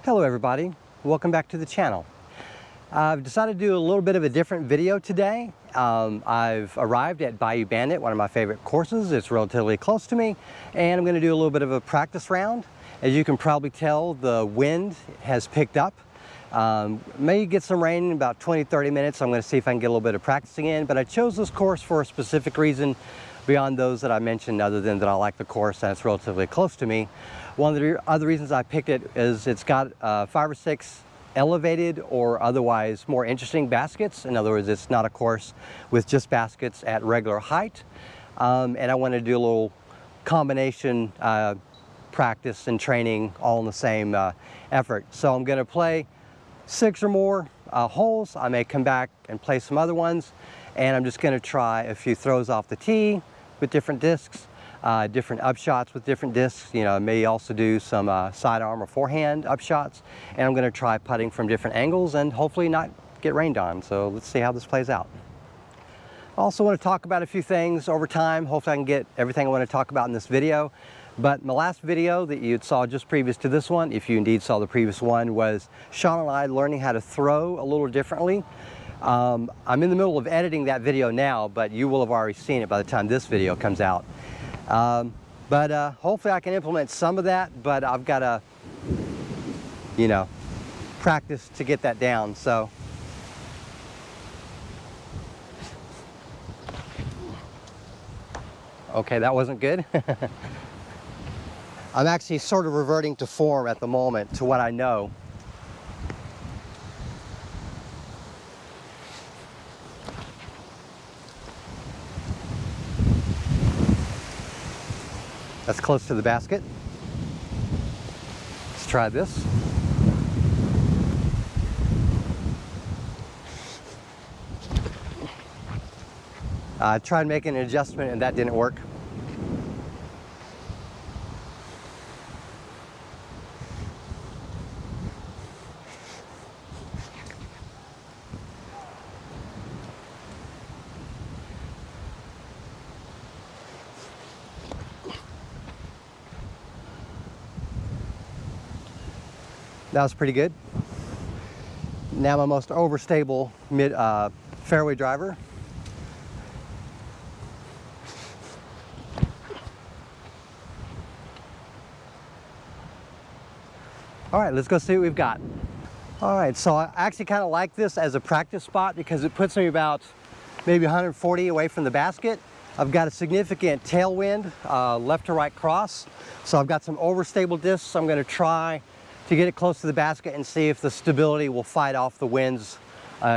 Hello everybody, welcome back to the channel. I've decided to do a little bit of a different video today. I've arrived at Bayou Bandit, one of my favorite courses. It's relatively close to me, and I'm going to do a little bit of a practice round. As you can probably tell, the wind has picked up. May get some rain in about 20-30 minutes. I'm going to see if I can get a little bit of practicing in, but I chose this course for a specific reason beyond those that I mentioned, other than that I like the course and it's relatively close to me. One of the other reasons I picked it is it's got 5 or 6 elevated or otherwise more interesting baskets. In other words, it's not a course with just baskets at regular height. And I wanted to do a little combination practice and training all in the same effort. So I'm going to play 6 or more holes. I may come back and play some other ones, and I'm just going to try a few throws off the tee with different discs, different upshots with different discs. You know, I may also do some sidearm or forehand upshots, and I'm going to try putting from different angles and hopefully not get rained on. So let's see how this plays out. I also want to talk about a few things over time. Hopefully I can get everything I want to talk about in this video. But my last video that you saw just previous to this one, if you indeed saw the previous one, was Sean and I learning how to throw a little differently. I'm in the middle of editing that video now, but you will have already seen it by the time this video comes out. Hopefully I can implement some of that, but I've got to, you know, practice to get that down. So okay, that wasn't good. I'm actually sort of reverting to form at the moment, to what I know. That's close to the basket. Let's try this. I tried making an adjustment and that didn't work. That was pretty good. Now my most overstable fairway driver. All right, let's go see what we've got. All right, so I actually kind of like this as a practice spot because it puts me about maybe 140 away from the basket. I've got a significant tailwind, left to right cross. So I've got some overstable discs. I'm going to try to get it close to the basket and see if the stability will fight off the wind's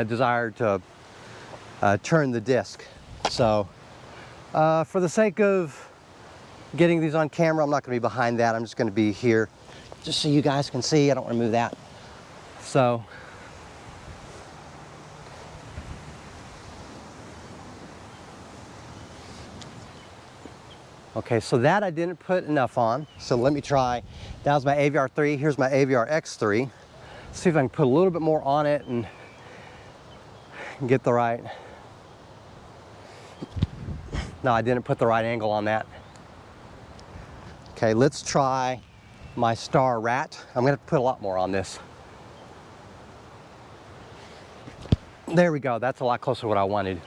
desire to turn the disc. So for the sake of getting these on camera, I'm not going to be behind that. I'm just going to be here just so you guys can see. I don't want to move that. So okay, so that I didn't put enough on. So let me try. That was my AVR 3. Here's my AVR X3. See if I can put a little bit more on it and get the right. No, I didn't put the right angle on that. Okay, let's try my Star Rat. I'm going to put a lot more on this. There we go. That's a lot closer to what I wanted.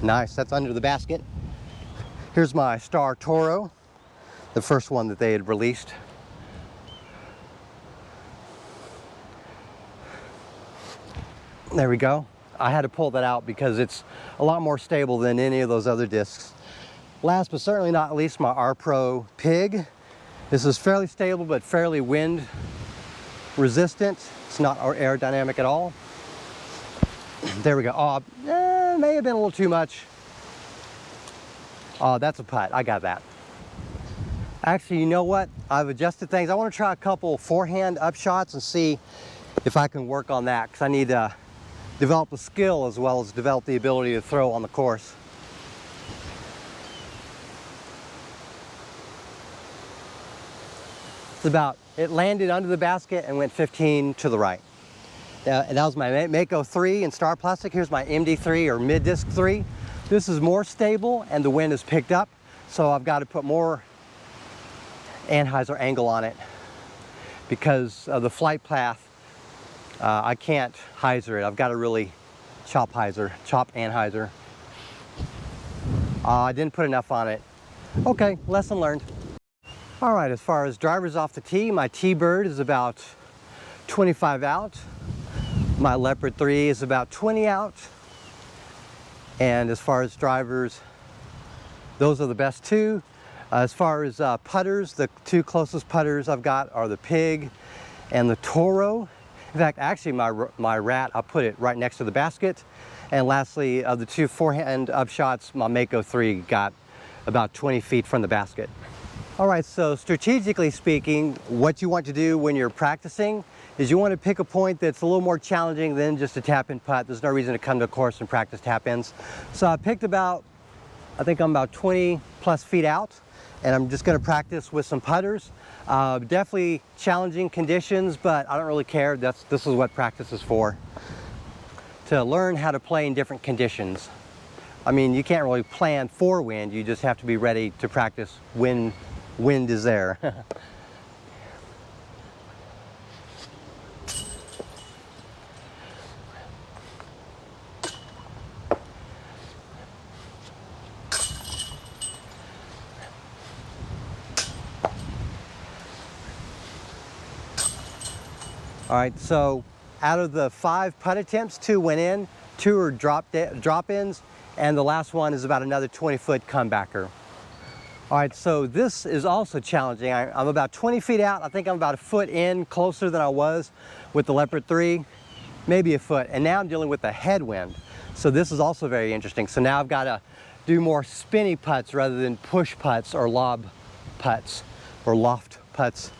Nice. That's under the basket. Here's my Star Toro, the first one that they had released. There we go. I had to pull that out because it's a lot more stable than any of those other discs. Last but certainly not least, my R Pro Pig. This is fairly stable but fairly wind resistant. It's not aerodynamic at all. There we go. Oh, may have been a little too much. Oh, that's a putt. I got that. Actually, you know what? I've adjusted things. I want to try a couple forehand upshots and see if I can work on that, because I need to develop the skill as well as develop the ability to throw on the course. It landed under the basket and went 15 to the right. And that was my Mako 3 in Star Plastic. Here's my MD3 or mid-disc 3. This is more stable and the wind has picked up, so I've got to put more anhyzer angle on it. because of the flight path, I can't hyzer it. I've got to really chop and hyzer. I didn't put enough on it. Okay, lesson learned. All right, as far as drivers off the tee, my T-Bird is about 25 out. My Leopard 3 is about 20 out. And as far as drivers, those are the best two. As far as putters, the two closest putters I've got are the Pig and the Toro. In fact, actually my Rat, I put it right next to the basket. And lastly, of the two forehand upshots, my Mako 3 got about 20 feet from the basket. All right, so strategically speaking, what you want to do when you're practicing is you want to pick a point that's a little more challenging than just a tap-in putt. There's no reason to come to a course and practice tap-ins. So I picked I think I'm about 20 plus feet out, and I'm just going to practice with some putters. Definitely challenging conditions, but I don't really care. This is what practice is for. To learn how to play in different conditions. I mean, you can't really plan for wind, you just have to be ready to practice when wind is there. All right, so out of the 5 putt attempts, 2 went in, 2 are drop-ins, and the last one is about another 20-foot comebacker. All right, so this is also challenging. I'm about 20 feet out. I think I'm about a foot in, closer than I was with the Leopard 3, maybe a foot. And now I'm dealing with a headwind. So this is also very interesting. So now I've got to do more spinny putts rather than push putts or lob putts or loft putts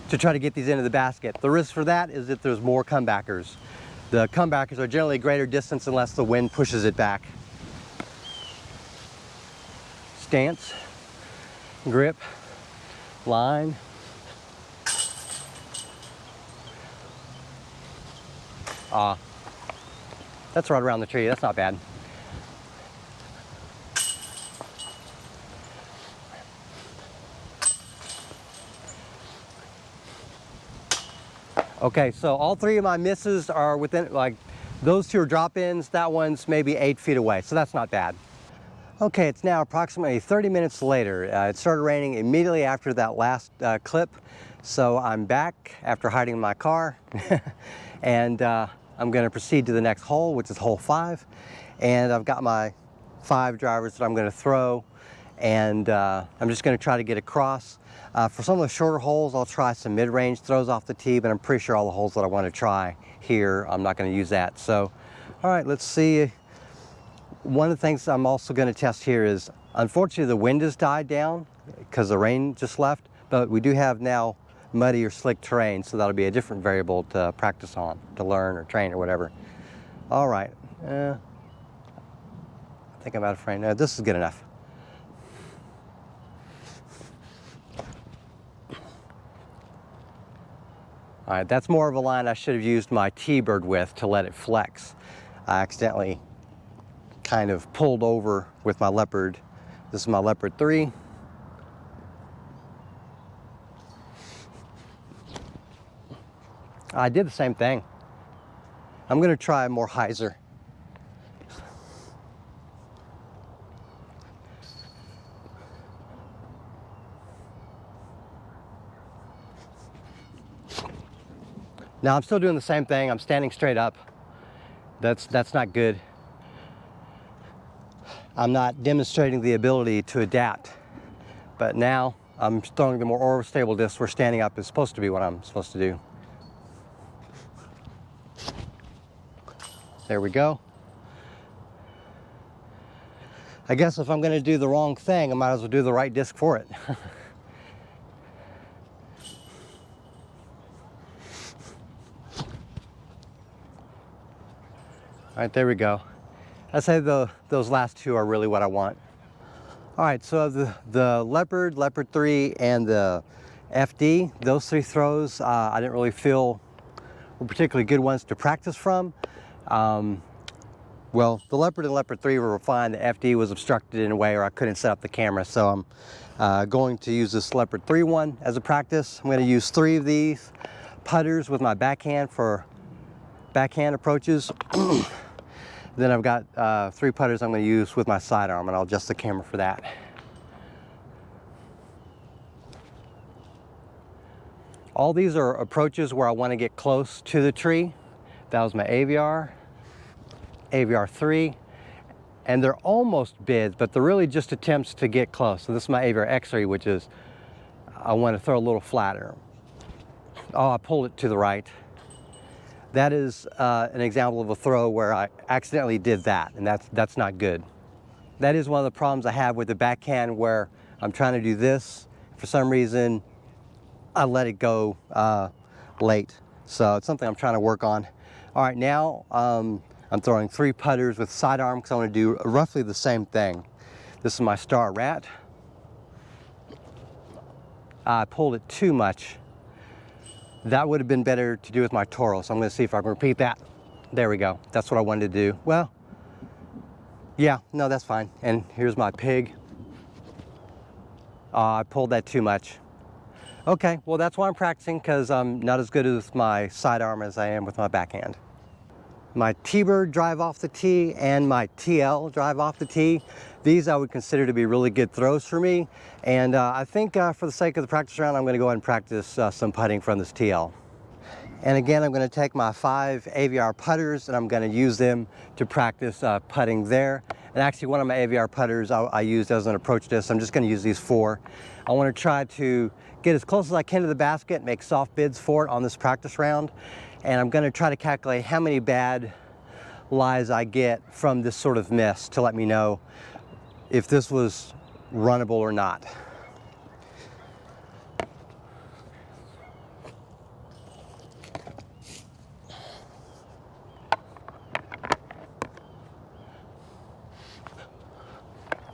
to try to get these into the basket. The risk for that is that there's more comebackers. The comebackers are generally greater distance unless the wind pushes it back. Stance, grip, line. That's right around the tree, that's not bad. Okay, so all 3 of my misses are within, like, those 2 are drop-ins, that one's maybe 8 feet away, so that's not bad. Okay, it's now approximately 30 minutes later. It started raining immediately after that last clip, so I'm back after hiding in my car, and I'm going to proceed to the next hole, which is hole 5, and I've got my 5 drivers that I'm going to throw, and I'm just going to try to get across. For some of the shorter holes, I'll try some mid-range throws off the tee, but I'm pretty sure all the holes that I want to try here, I'm not going to use that. So, all right, let's see. One of the things I'm also going to test here is, unfortunately, the wind has died down because the rain just left, but we do have now muddy or slick terrain, so that'll be a different variable to practice on, to learn or train or whatever. All right. I think I'm out of frame. No, this is good enough. All right, that's more of a line I should have used my T-Bird with to let it flex. I accidentally kind of pulled over with my Leopard. This is my Leopard 3. I did the same thing. I'm going to try more hyzer. Now I'm still doing the same thing. I'm standing straight up. That's not good. I'm not demonstrating the ability to adapt. But now I'm throwing the more stable disc where standing up is supposed to be what I'm supposed to do. There we go. I guess if I'm going to do the wrong thing, I might as well do the right disc for it. All right, there we go. I'd say those last 2 are really what I want. All right, so the Leopard, Leopard 3, and the FD, those 3 throws, I didn't really feel were particularly good ones to practice from. Well, the Leopard and Leopard 3 were fine. The FD was obstructed in a way where I couldn't set up the camera, so I'm going to use this Leopard 3 one as a practice. I'm going to use 3 of these. putters with my backhand for backhand approaches. Then I've got 3 putters I'm going to use with my sidearm, and I'll adjust the camera for that. All these are approaches where I want to get close to the tree. That was my AVR, AVR 3, and they're almost bids, but they're really just attempts to get close. So this is my AVR X3, which is, I want to throw a little flatter. Oh, I pulled it to the right. That is an example of a throw where I accidentally did that, and that's not good. That is one of the problems I have with the backhand, where I'm trying to do this. For some reason, I let it go late. So it's something I'm trying to work on. All right, now I'm throwing 3 putters with sidearm because I want to do roughly the same thing. This is my Star Rat. I pulled it too much. That would have been better to do with my Toro, so I'm going to see if I can repeat that. There we go. That's what I wanted to do. Well, yeah, no, that's fine. And here's my Pig. I pulled that too much. Okay, well, that's why I'm practicing, because I'm not as good with my sidearm as I am with my backhand. My T-Bird drive off the tee and my TL drive off the tee, these I would consider to be really good throws for me. And I think for the sake of the practice round, I'm going to go ahead and practice some putting from this TL. And again, I'm going to take my 5 AVR putters and I'm going to use them to practice putting there. And actually, one of my AVR putters I used as an approach disc. I'm just going to use these 4. I want to try to get as close as I can to the basket, make soft bids for it on this practice round. And I'm going to try to calculate how many bad lies I get from this sort of miss to let me know if this was runnable or not.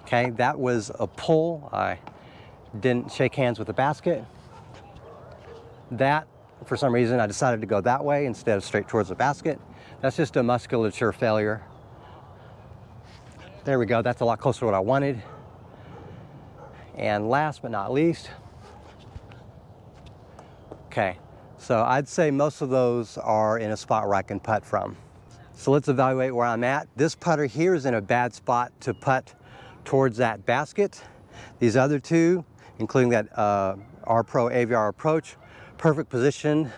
Okay, that was a pull. I didn't shake hands with the basket. That, for some reason, I decided to go that way instead of straight towards the basket. That's just a musculature failure. There we go, that's a lot closer to what I wanted. And last but not least, okay, so I'd say most of those are in a spot where I can putt from. So let's evaluate where I'm at. This putter here is in a bad spot to putt towards that basket. These other 2, including that R-Pro AVR approach, perfect position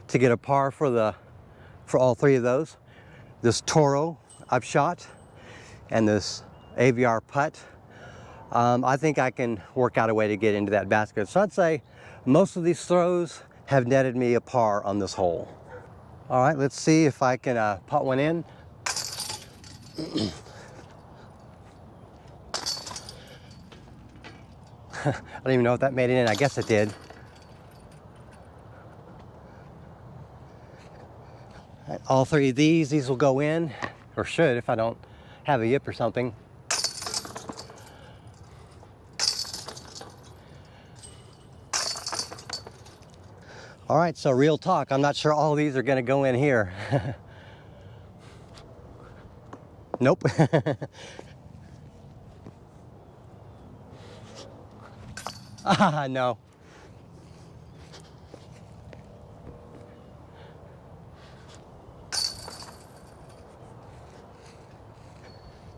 to get a par for all 3 of those. This Toro I've shot, and this AVR putt. I think I can work out a way to get into that basket. So I'd say most of these throws have netted me a par on this hole. All right, let's see if I can putt one in. I don't even know if that made it in. I guess it did. All 3 of these will go in, or should if I don't have a yip or something. All right, so real talk, I'm not sure all of these are gonna go in here. Nope. No.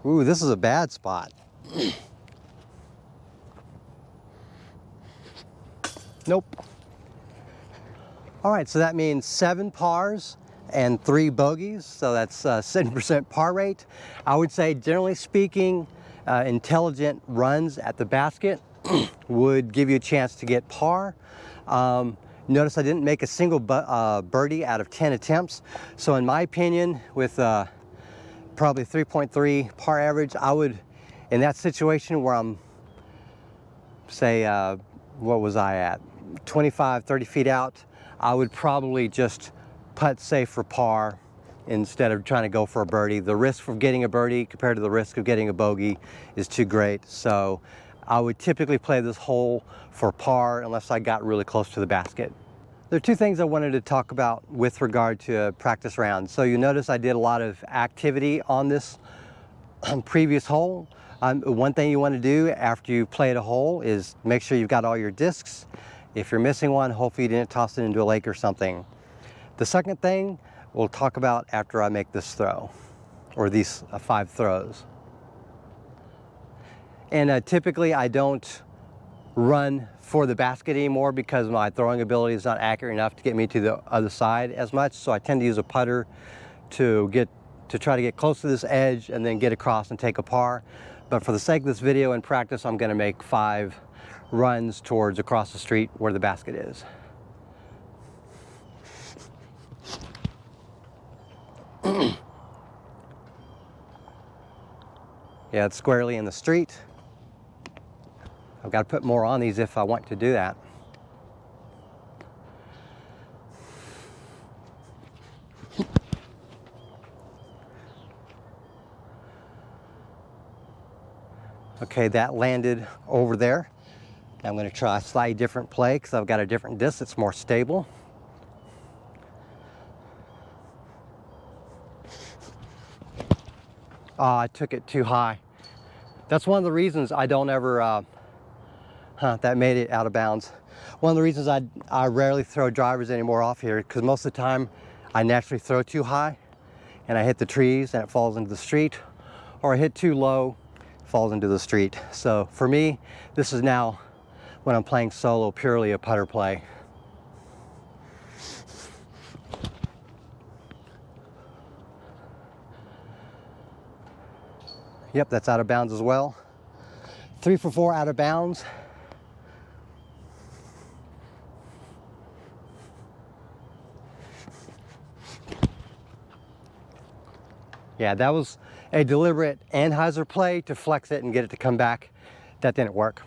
Ooh, this is a bad spot. Nope. All right, so that means 7 pars and 3 bogeys, so that's 70% par rate. I would say, generally speaking, intelligent runs at the basket would give you a chance to get par. Notice I didn't make a single birdie out of 10 attempts. So in my opinion, with probably 3.3 par average, I would, in that situation where I'm, say, what was I at? 25, 30 feet out, I would probably just putt safe for par instead of trying to go for a birdie. The risk for getting a birdie compared to the risk of getting a bogey is too great. So I would typically play this hole for par unless I got really close to the basket. There are 2 things I wanted to talk about with regard to a practice round. So you notice I did a lot of activity on this previous hole. One thing you want to do after you played a hole is make sure you've got all your discs. If you're missing one, hopefully you didn't toss it into a lake or something. The second thing we'll talk about after I make this throw, or these 5 throws. And typically I don't run for the basket anymore because my throwing ability is not accurate enough to get me to the other side as much. So I tend to use a putter to try to get close to this edge and then get across and take a par. But for the sake of this video and practice, I'm going to make 5 runs towards across the street where the basket is. Yeah, it's squarely in the street. I've got to put more on these if I want to do that. Okay, that landed over there. I'm going to try a slightly different play because I've got a different disc that's more stable. Oh, I took it too high. That's one of the reasons I don't ever, that made it out of bounds. One of the reasons I rarely throw drivers anymore off here, because most of the time I naturally throw too high and I hit the trees and it falls into the street, or I hit too low, it falls into the street. So for me, this is now, when I'm playing solo, purely a putter play. Yep, that's out of bounds as well. 3 for 4 out of bounds. Yeah, that was a deliberate Anheuser play to flex it and get it to come back. That didn't work.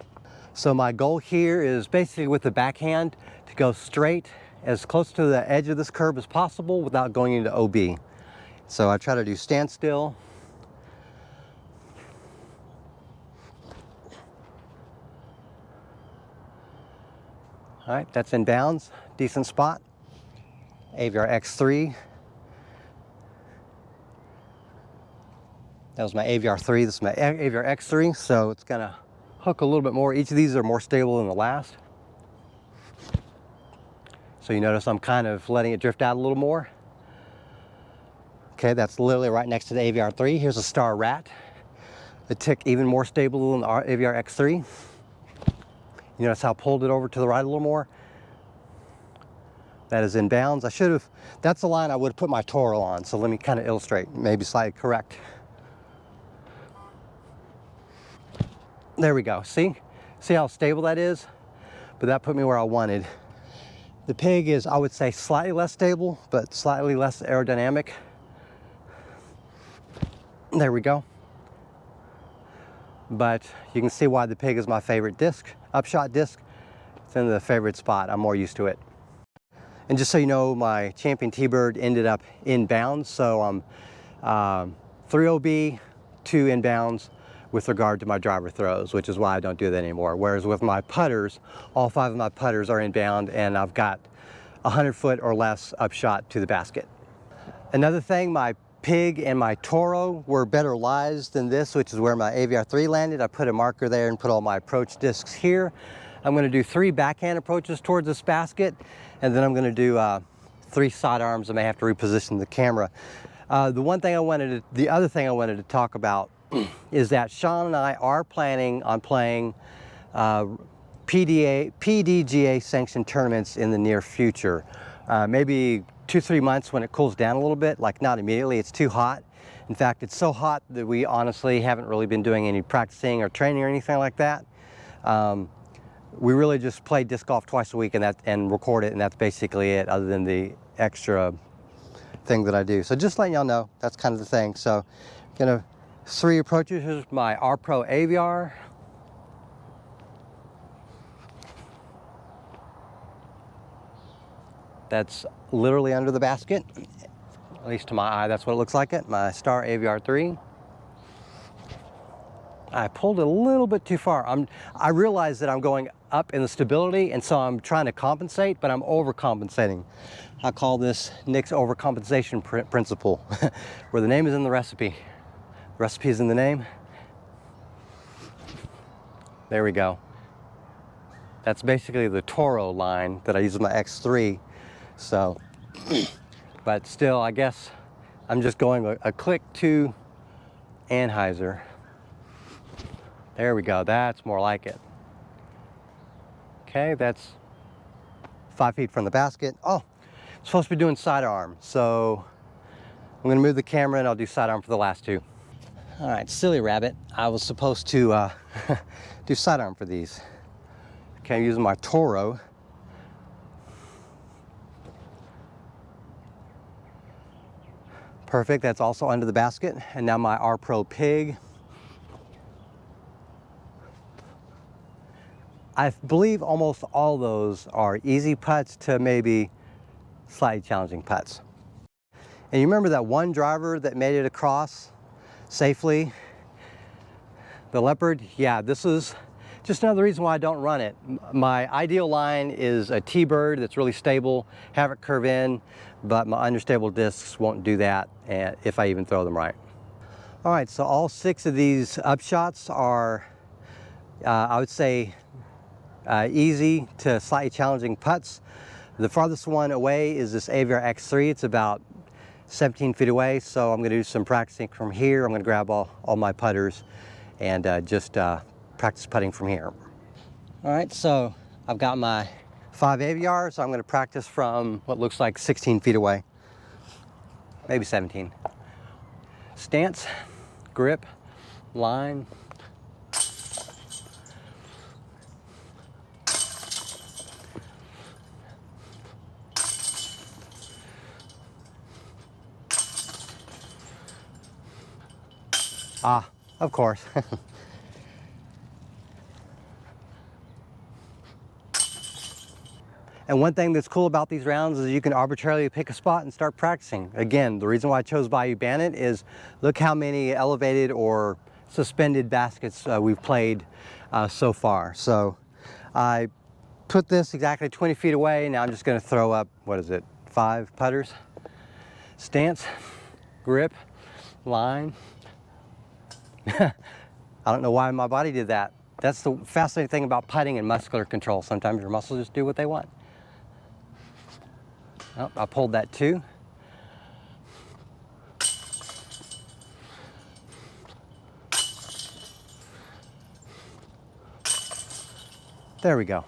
So my goal here is basically with the backhand to go straight as close to the edge of this curve as possible without going into OB. So I try to do standstill. All right, that's in bounds, decent spot. AVR X3. That was my AVR 3, this is my AVR X3, so it's gonna hook a little bit more. Each of these are more stable than the last. So you notice I'm kind of letting it drift out a little more. Okay, that's literally right next to the AVR 3. Here's a Star Rat. The tick even more stable than the AVR X3. You notice how I pulled it over to the right a little more? That is in bounds. I should have, that's the line I would have put my Toro on. So let me kind of illustrate, maybe slightly correct. There we go, see? See how stable that is? But that put me where I wanted. The Pig is, I would say, slightly less stable, but slightly less aerodynamic. There we go. But you can see why the Pig is my favorite disc, upshot disc. It's in the favorite spot, I'm more used to it. And just so you know, my Champion T-Bird ended up in bounds, so I'm 3 OB, 2 in bounds with regard to my driver throws, which is why I don't do that anymore. Whereas with my putters, all 5 of my putters are in bound and I've got 100 foot or less upshot to the basket. Another thing, my Pig and my Toro were better lies than this, which is where my AVR 3 landed. I put a marker there and put all my approach discs here. I'm going to do 3 backhand approaches towards this basket, and then I'm going to do 3 sidearms. I may have to reposition the camera. The other thing I wanted to talk about is that Sean and I are planning on playing PDGA-sanctioned tournaments in the near future. Maybe 2-3 months when it cools down a little bit, like not immediately, it's too hot. In fact, it's so hot that we honestly haven't really been doing any practicing or training or anything like that. We really just play disc golf twice a week and record it, and that's basically it, other than the extra thing that I do. So just letting y'all know, that's kind of the thing. So, 3 approaches. Here's my R Pro AVR. That's literally under the basket. At least to my eye, that's what it looks like it. My Star AVR 3. I pulled it a little bit too far. I realize that I'm going up in the stability, and so I'm trying to compensate, but I'm overcompensating. I call this Nick's overcompensation principle, where the name is in the recipe. The recipe is in the name. There we go. That's basically the Toro line that I use with my X3. So but still, I guess I'm just going a click to Anheuser. There we go, that's more like it. Okay, that's 5 feet from the basket. Oh, I'm supposed to be doing sidearm, so I'm gonna move the camera and I'll do sidearm for the last two. All right, silly rabbit. I was supposed to do sidearm for these. Okay, I'm using my Toro. Perfect, that's also under the basket. And now my R Pro Pig. I believe almost all those are easy putts to maybe slightly challenging putts. And you remember that one driver that made it across safely? The Leopard? Yeah, this is just another reason why I don't run it. My ideal line is a T-bird that's really stable, have it curve in, but my understable discs won't do that if I even throw them right. All right, so all 6 of these upshots are, I would say, easy to slightly challenging putts. The farthest one away is this Aviar X3. It's about 17 feet away, so I'm gonna do some practicing from here. I'm gonna grab all my putters and just practice putting from here. All right, so I've got my 5 Aviars, so I'm gonna practice from what looks like 16 feet away, maybe 17. Stance, grip, line. Ah, of course. And one thing that's cool about these rounds is you can arbitrarily pick a spot and start practicing. Again, the reason why I chose Bayou Bandit is look how many elevated or suspended baskets we've played so far. So I put this exactly 20 feet away. Now I'm just gonna throw up, what is it, 5 putters? Stance, grip, line. I don't know why my body did that. That's the fascinating thing about putting and muscular control. Sometimes your muscles just do what they want. Oh, I pulled that too. There we go.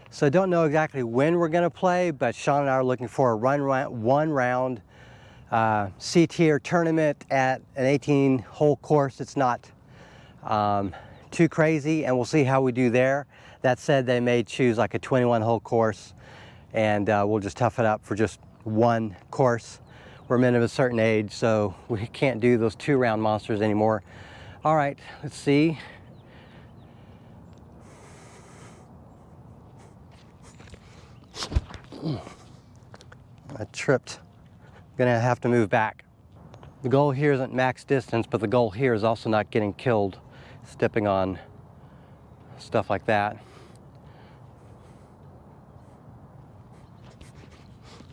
So I don't know exactly when we're gonna play, but Sean and I are looking for a one round C-tier tournament at an 18-hole course. It's not too crazy, and we'll see how we do there. That said, they may choose like a 21-hole course, and we'll just tough it up for just one course. We're men of a certain age, so we can't do those 2-round monsters anymore. All right, let's see. I tripped. I'm gonna have to move back. The goal here isn't max distance, but the goal here is also not getting killed stepping on stuff like that.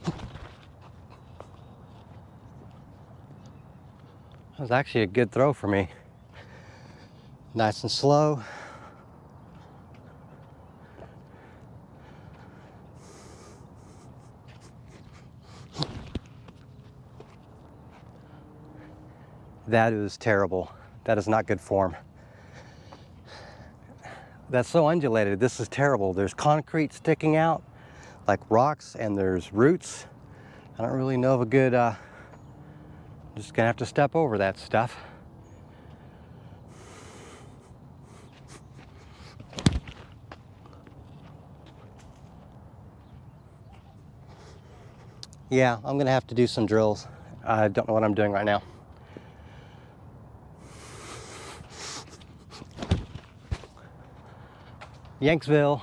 That was actually a good throw for me. Nice and slow. That is terrible. That is not good form. That's so undulated. This is terrible. There's concrete sticking out like rocks, and there's roots. I don't really know of a good, I'm just gonna have to step over that stuff. Yeah, I'm gonna have to do some drills. I don't know what I'm doing right now. Yanksville. All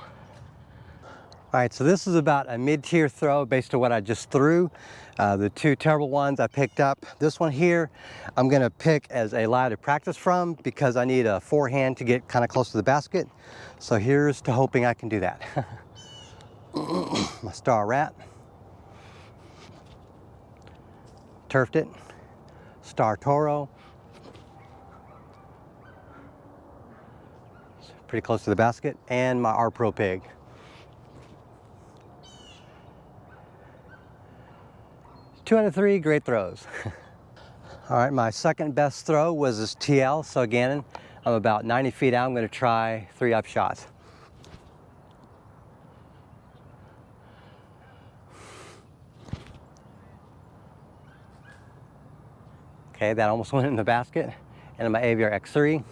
right, so this is about a mid-tier throw based on what I just threw. The 2 terrible ones I picked up. This one here, I'm gonna pick as a lie to practice from because I need a forehand to get kind of close to the basket. So here's to hoping I can do that. My Star Rat. Turfed it. Star Toro. Pretty close to the basket, and my R Pro Pig. 2 out of 3 great throws. All right, my second best throw was this TL. So again, I'm about 90 feet out. I'm going to try 3 up shots. Okay, that almost went in the basket. And my Aviar X3.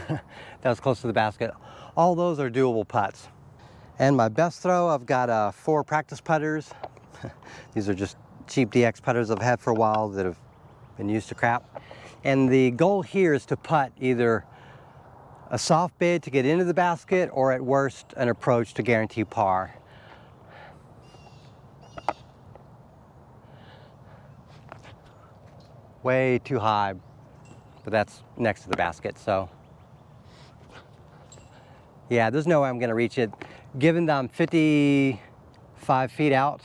That was close to the basket. All those are doable putts. And my best throw, I've got 4 practice putters. These are just cheap DX putters I've had for a while that have been used to crap. And the goal here is to putt either a soft bid to get into the basket, or at worst, an approach to guarantee par. Way too high, but that's next to the basket, so. Yeah, there's no way I'm gonna reach it. Given that I'm 55 feet out,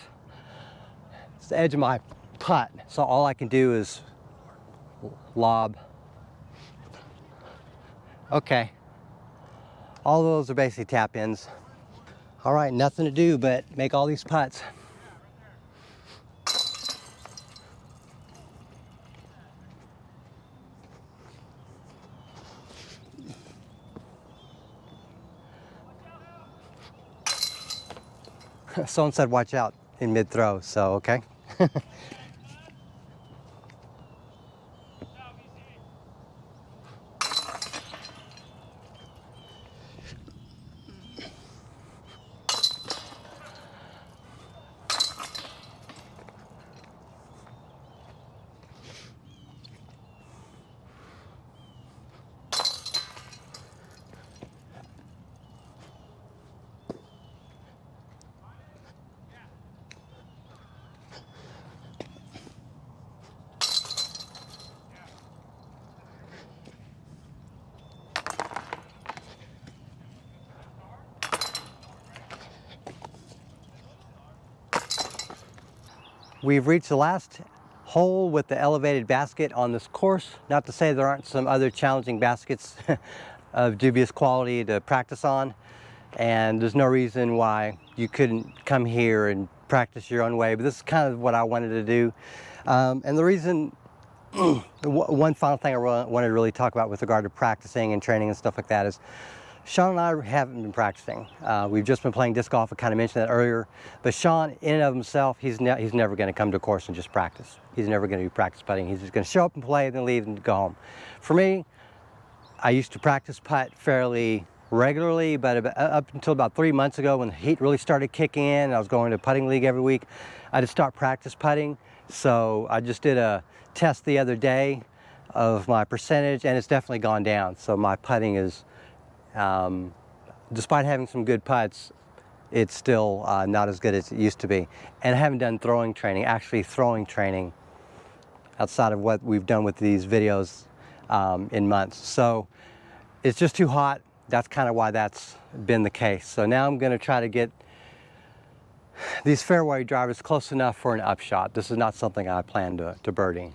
it's the edge of my putt, so all I can do is lob. Okay, all those are basically tap ins. All right, nothing to do but make all these putts. Someone said watch out in mid-throw, so okay. We've reached the last hole with the elevated basket on this course. Not to say there aren't some other challenging baskets of dubious quality to practice on. And there's no reason why you couldn't come here and practice your own way. But this is kind of what I wanted to do. And the reason, one final thing I wanted to really talk about with regard to practicing and training and stuff like that is, Sean and I haven't been practicing. We've just been playing disc golf. I kind of mentioned that earlier. But Sean, in and of himself, he's never going to come to a course and just practice. He's never going to do practice putting. He's just going to show up and play, then leave and go home. For me, I used to practice putt fairly regularly, but up until about 3 months ago, when the heat really started kicking in, and I was going to putting league every week, I just stopped practice putting. So I just did a test the other day of my percentage, and it's definitely gone down. So my putting is, despite having some good putts, it's still not as good as it used to be. And I haven't done throwing training, actually throwing training, outside of what we've done with these videos in months. So it's just too hot. That's kind of why that's been the case. So now I'm going to try to get these fairway drivers close enough for an upshot. This is not something I plan to birdie.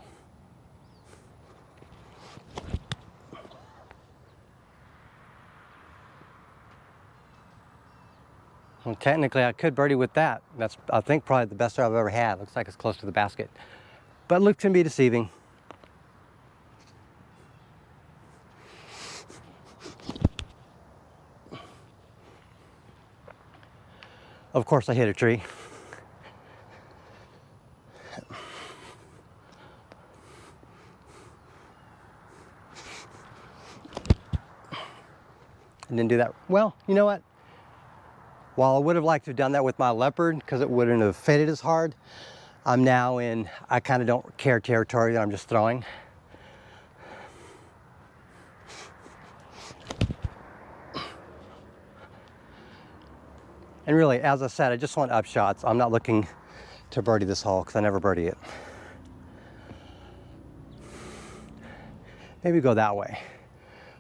Well, technically, I could birdie with that. That's, I think, probably the best I've ever had. Looks like it's close to the basket. But look can be deceiving. Of course, I hit a tree. I didn't do that. Well, you know what? While I would have liked to have done that with my leopard because it wouldn't have faded as hard, I'm now in I kind of don't care territory that I'm just throwing. And really, as I said, I just want upshots. I'm not looking to birdie this hole because I never birdie it. Maybe go that way.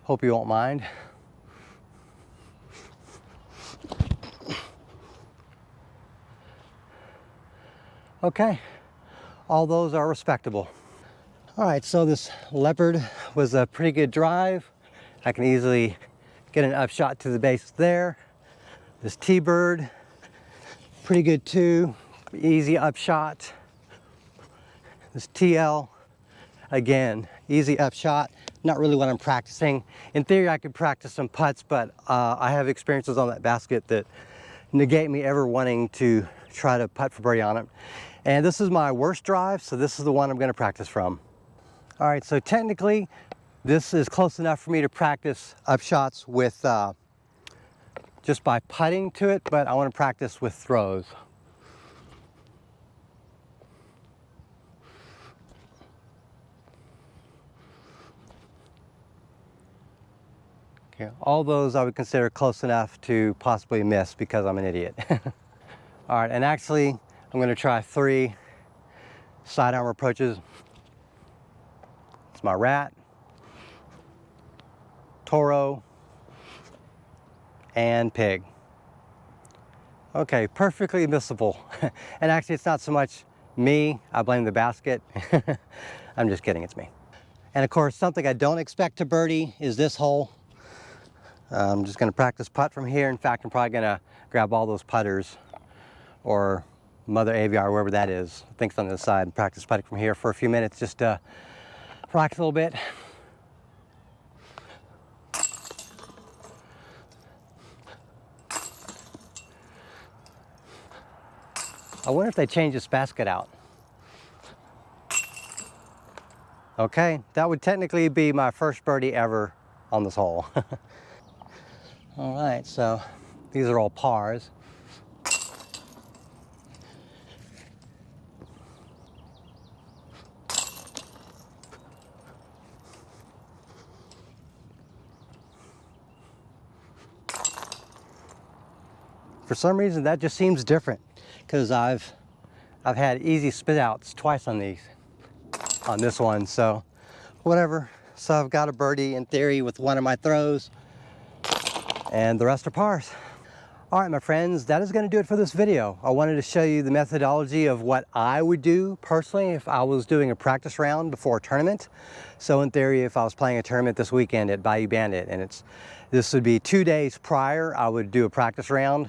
Hope you won't mind. Okay, all those are respectable. All right, so this leopard was a pretty good drive. I can easily get an upshot to the base there. This T-bird Pretty good too, easy upshot. This TL, again, easy upshot. Not really what I'm practicing. In theory, I could practice some putts, but I have experiences on that basket that negate me ever wanting to try to putt for birdie on it. And this is my worst drive, so this is the one I'm going to practice from. All right, so technically, this is close enough for me to practice upshots with just by putting to it, but I want to practice with throws. Okay, all those I would consider close enough to possibly miss because I'm an idiot. All right, and actually, I'm going to try 3 sidearm approaches. It's my rat, toro, and pig. Okay, perfectly missable. And actually, it's not so much me, I blame the basket. I'm just kidding, it's me. And of course, something I don't expect to birdie is this hole. I'm just going to practice putt from here. In fact, I'm probably going to grab all those putters or Mother Aviar, wherever that is. I think it's on the side, and practice putting from here for a few minutes just to practice a little bit. I wonder if they changed this basket out. Okay, that would technically be my first birdie ever on this hole. All right, so these are all pars. For some reason, that just seems different because I've had easy spit outs twice on this one, so whatever. So I've got a birdie in theory with one of my throws, and the rest are pars. All right, my friends, that is going to do it for this video. I wanted to show you the methodology of what I would do personally if I was doing a practice round before a tournament. So in theory, if I was playing a tournament this weekend at Bayou Bandit, and this would be 2 days prior, I would do a practice round.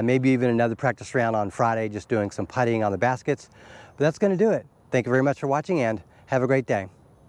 Maybe even another practice round on Friday, just doing some putting on the baskets. But that's going to do it. Thank you very much for watching, and have a great day.